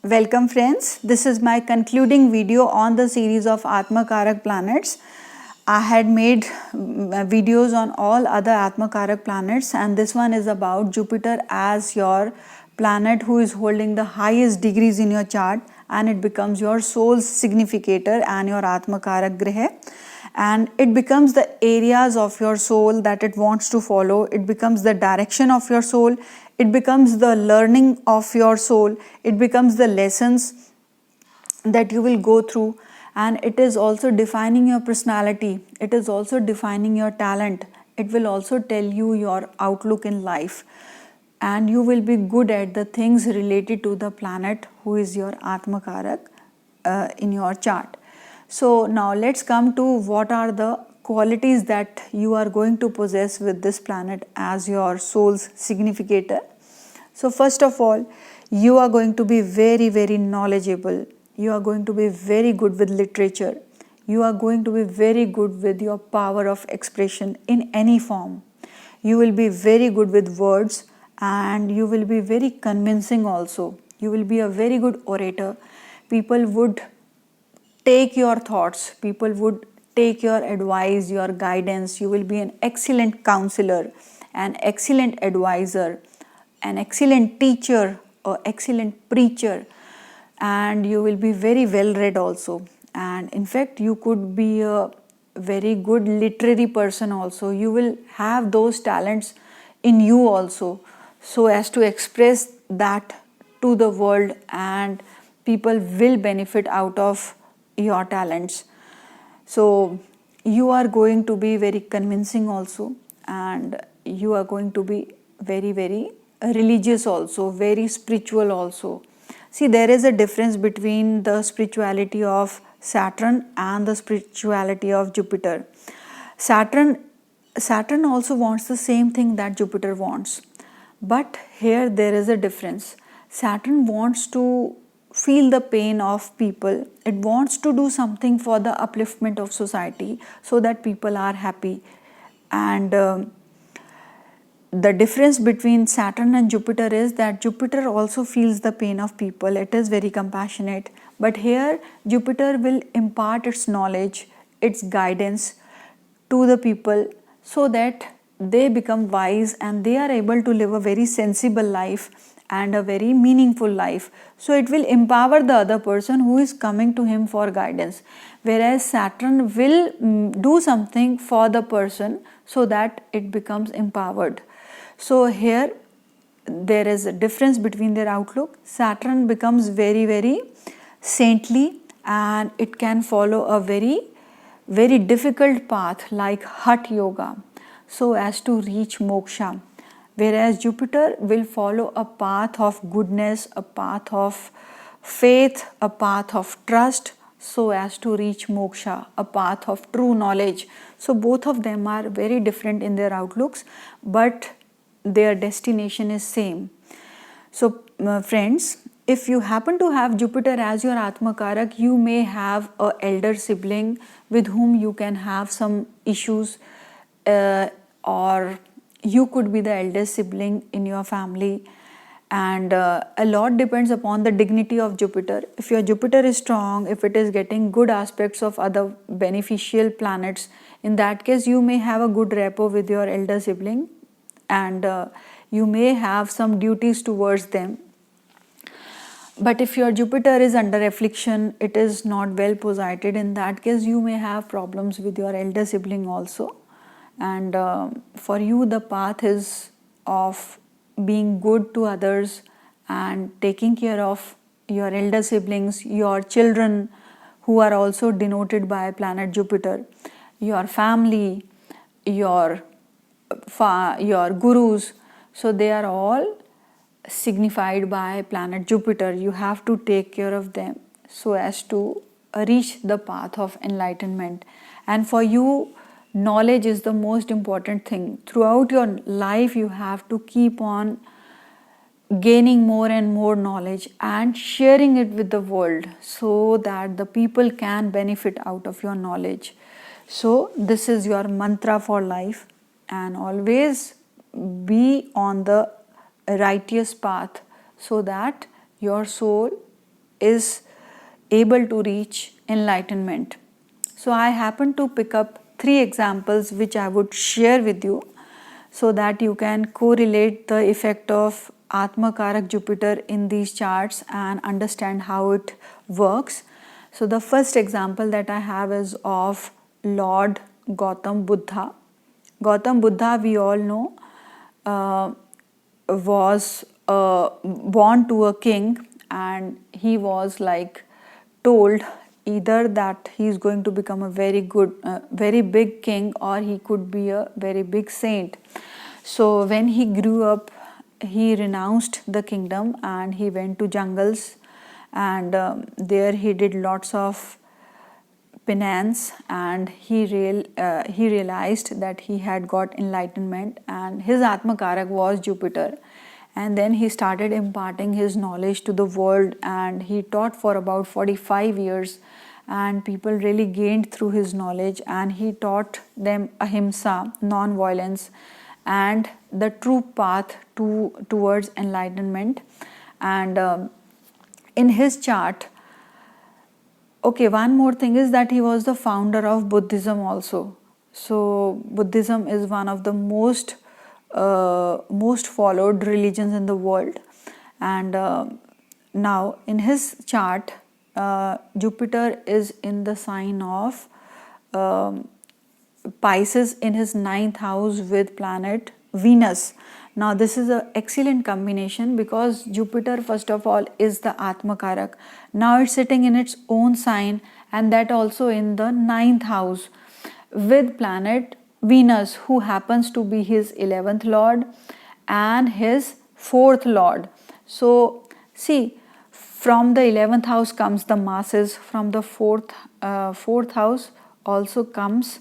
Welcome friends, this is my concluding video on the series of Atmakaraka planets. I had made videos on all other Atmakaraka planets, and this one is about Jupiter as your planet who is holding the highest degrees in your chart, and it becomes your soul's significator and your Atmakaraka Graha. And it becomes the areas of your soul that it wants to follow. It becomes the direction of your soul. It becomes the learning of your soul. It becomes the lessons that you will go through. And it is also defining your personality. It is also defining your talent. It will also tell you your outlook in life. And you will be good at the things related to the planet who is your Atmakarak in your chart. So now let's come to what are the qualities that you are going to possess with this planet as your soul's significator. So first of all, you are going to be very knowledgeable. You are going to be very good with literature. You are going to be very good with your power of expression in any form. You will be very good with words, and you will be very convincing also. You will be a very good orator. People would take your thoughts, people would take your advice, your guidance. You will be an excellent counselor, an excellent advisor, an excellent teacher, or excellent preacher, and you will be very well read also. And in fact, you could be a very good literary person also. You will have those talents in you also, so as to express that to the world, and people will benefit out of your talents. So you are going to be very convincing also, and you are going to be very religious also, very spiritual also. See, there is a difference between the spirituality of Saturn and the spirituality of Jupiter. Saturn also wants the same thing that Jupiter wants, but here there is a difference. Saturn wants to feel the pain of people. It wants to do something for the upliftment of society so that people are happy. And the difference between Saturn and Jupiter is that Jupiter also feels the pain of people. It is very compassionate. But here Jupiter will impart its knowledge, its guidance to the people so that they become wise and they are able to live a very sensible life and a very meaningful life. So it will empower the other person who is coming to him for guidance, whereas Saturn will do something for the person so that it becomes empowered. So here there is a difference between their outlook. Saturn becomes very saintly, and it can follow a very difficult path like Hatha Yoga so as to reach moksha. Whereas Jupiter will follow a path of goodness, a path of faith, a path of trust so as to reach moksha, a path of true knowledge. So both of them are very different in their outlooks, but their destination is same. So friends, if you happen to have Jupiter as your Atmakarak, you may have an elder sibling with whom you can have some issues, or you could be the eldest sibling in your family, and a lot depends upon the dignity of Jupiter. If your Jupiter is strong, if it is getting good aspects of other beneficial planets, in that case you may have a good rapport with your elder sibling, and you may have some duties towards them. But if your Jupiter is under affliction, it is not well posited, in that case you may have problems with your elder sibling also. And for you, the path is of being good to others and taking care of your elder siblings, your children who are also denoted by planet Jupiter, your family, your gurus. So they are all signified by planet Jupiter. You have to take care of them so as to reach the path of enlightenment. And for you, knowledge is the most important thing. Throughout your life, you have to keep on gaining more and more knowledge and sharing it with the world so that the people can benefit out of your knowledge. So this is your mantra for life, and always be on the righteous path so that your soul is able to reach enlightenment. So I happen to pick up 3 examples which I would share with you so that you can correlate the effect of Atmakaraka Jupiter in these charts and understand how it works. So the first example that I have is of Lord Gautam Buddha. Gautam Buddha, we all know, was born to a king, and he was like told either that he is going to become a very good, very big king, or he could be a very big saint. So when he grew up, he renounced the kingdom and he went to jungles, and there he did lots of penance, and he realized that he had got enlightenment, and his Atmakarak was Jupiter. And then he started imparting his knowledge to the world, and he taught for about 45 years, and people really gained through his knowledge, and he taught them ahimsa, non-violence, and the true path towards enlightenment. And in his chart, okay, one more thing is that he was the founder of Buddhism also. So Buddhism is one of the most followed religions in the world. And now in his chart, Jupiter is in the sign of Pisces in his 9th house with planet Venus. Now this is an excellent combination because Jupiter, first of all, is the Atmakarak. Now it's sitting in its own sign, and that also in the 9th house with planet Venus, who happens to be his 11th lord and his 4th lord. So see, from the 11th house comes the masses, from the fourth house also comes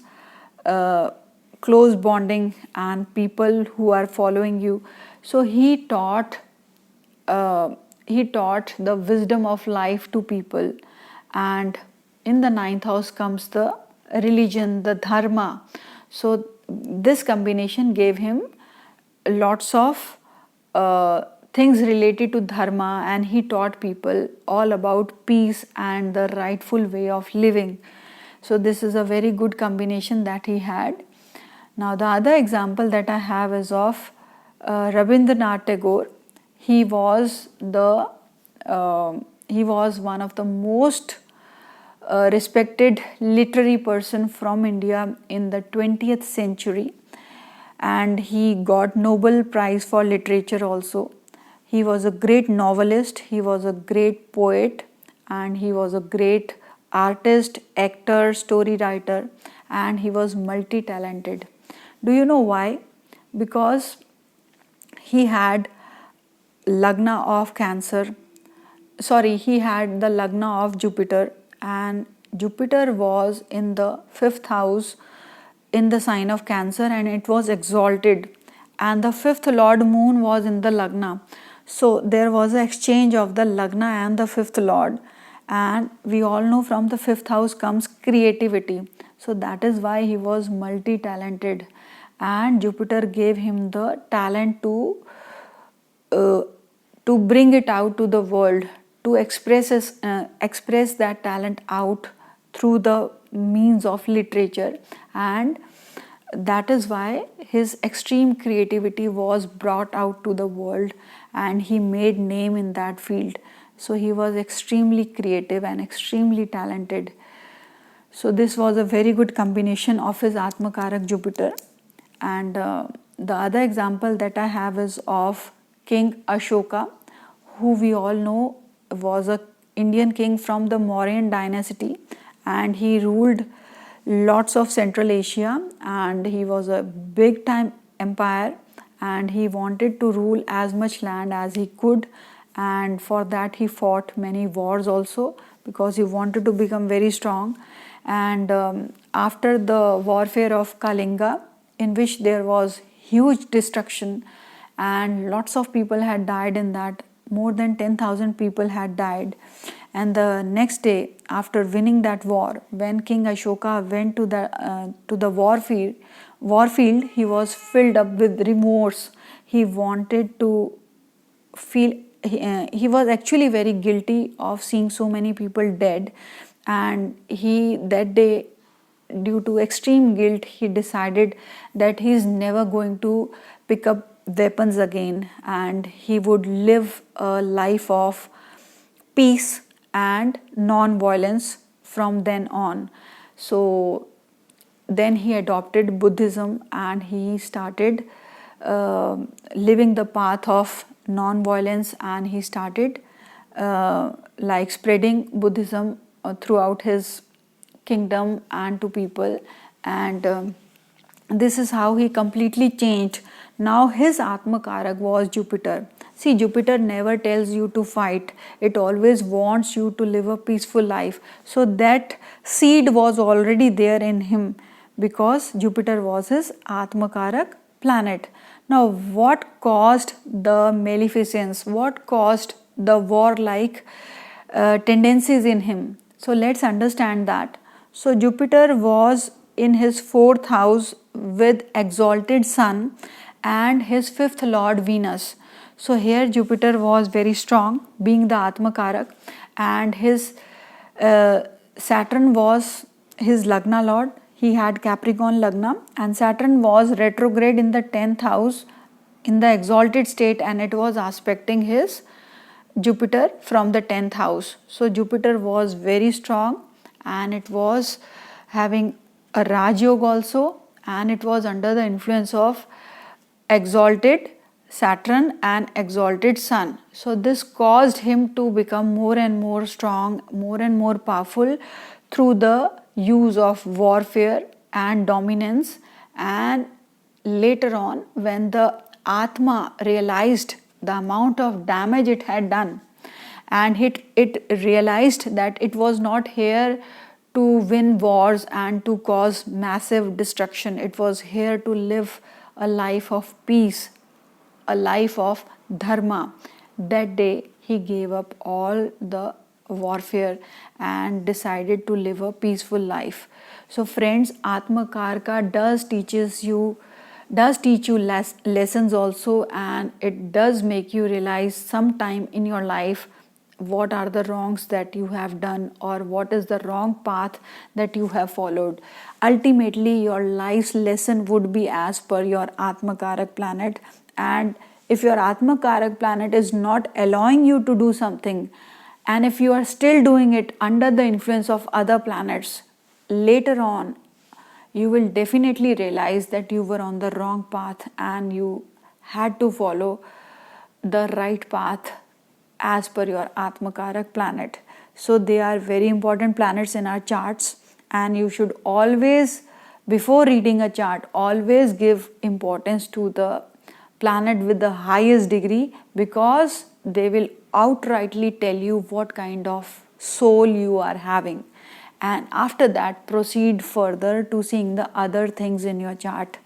close bonding and people who are following you. So he taught the wisdom of life to people, and in the 9th house comes the religion, the dharma. So this combination gave him lots of things related to dharma, and he taught people all about peace and the rightful way of living. So this is a very good combination that he had. Now the other example that I have is of Rabindranath Tagore. He was one of the most respected literary person from India in the 20th century, and he got Nobel Prize for Literature also. He was a great novelist, he was a great poet, and he was a great artist, actor, story writer, and he was multi-talented. Do you know why? Because he had Lagna of Cancer. Sorry, he had the Lagna of Jupiter, and Jupiter was in the 5th house in the sign of Cancer, and it was exalted, and the 5th Lord Moon was in the Lagna. So there was an exchange of the Lagna and the 5th Lord, and we all know from the 5th house comes creativity. So that is why he was multi-talented, and Jupiter gave him the talent to bring it out to the world, to express that talent out through the means of literature. And that is why his extreme creativity was brought out to the world, and he made name in that field. So he was extremely creative and extremely talented. So this was a very good combination of his Atmakarak Jupiter. And the other example that I have is of King Ashoka, who we all know was an Indian king from the Mauryan dynasty, and he ruled lots of Central Asia, and he was a big time empire, and he wanted to rule as much land as he could, and for that he fought many wars also because he wanted to become very strong. And after the warfare of Kalinga, in which there was huge destruction and lots of people had died in that, more than 10,000 people had died. And the next day, after winning that war, when King Ashoka went to the war field, he was filled up with remorse. He wanted to feel he was actually very guilty of seeing so many people dead, and he that day, due to extreme guilt, he decided that he is never going to pick up weapons again, and he would live a life of peace and non-violence from then on. So then he adopted Buddhism, and he started living the path of non-violence, and he started like spreading Buddhism throughout his kingdom and to people, and this is how he completely changed. Now his Atmakarak was Jupiter. See, Jupiter never tells you to fight, it always wants you to live a peaceful life. So that seed was already there in him, because Jupiter was his Atmakarak planet. Now, what caused the maleficence? What caused the warlike tendencies in him? So let's understand that. So Jupiter was in his 4th house with exalted Sun and his 5th lord Venus. So here Jupiter was very strong, being the Atmakarak, and his Saturn was his Lagna lord. He had Capricorn Lagna, and Saturn was retrograde in the 10th house in the exalted state, and it was aspecting his Jupiter from the 10th house. So Jupiter was very strong, and it was having a Raj Yoga also, and it was under the influence of exalted Saturn and exalted Sun. So this caused him to become more and more strong, more and more powerful through the use of warfare and dominance. And later on, when the Atma realized the amount of damage it had done, and it realized that it was not here to win wars and to cause massive destruction, it was here to live a life of peace, a life of dharma. That day he gave up all the warfare and decided to live a peaceful life. So friends, Atmakarka does teach you lessons also, and it does make you realize sometime in your life what are the wrongs that you have done, or what is the wrong path that you have followed. Ultimately, your life's lesson would be as per your Atmakarak planet, and if your Atmakarak planet is not allowing you to do something, and if you are still doing it under the influence of other planets, later on you will definitely realize that you were on the wrong path and you had to follow the right path as per your Atmakarak planet. So they are very important planets in our charts, and you should always, before reading a chart, always give importance to the planet with the highest degree, because they will outrightly tell you what kind of soul you are having, and after that proceed further to seeing the other things in your chart.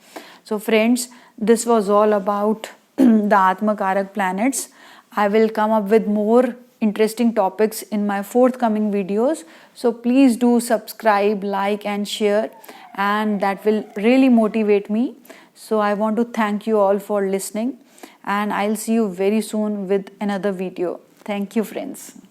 So friends, this was all about the Atmakarak planets. I will come up with more interesting topics in my forthcoming videos, so please do subscribe, like and share, and that will really motivate me. So I want to thank you all for listening, and I'll see you very soon with another video. Thank you friends.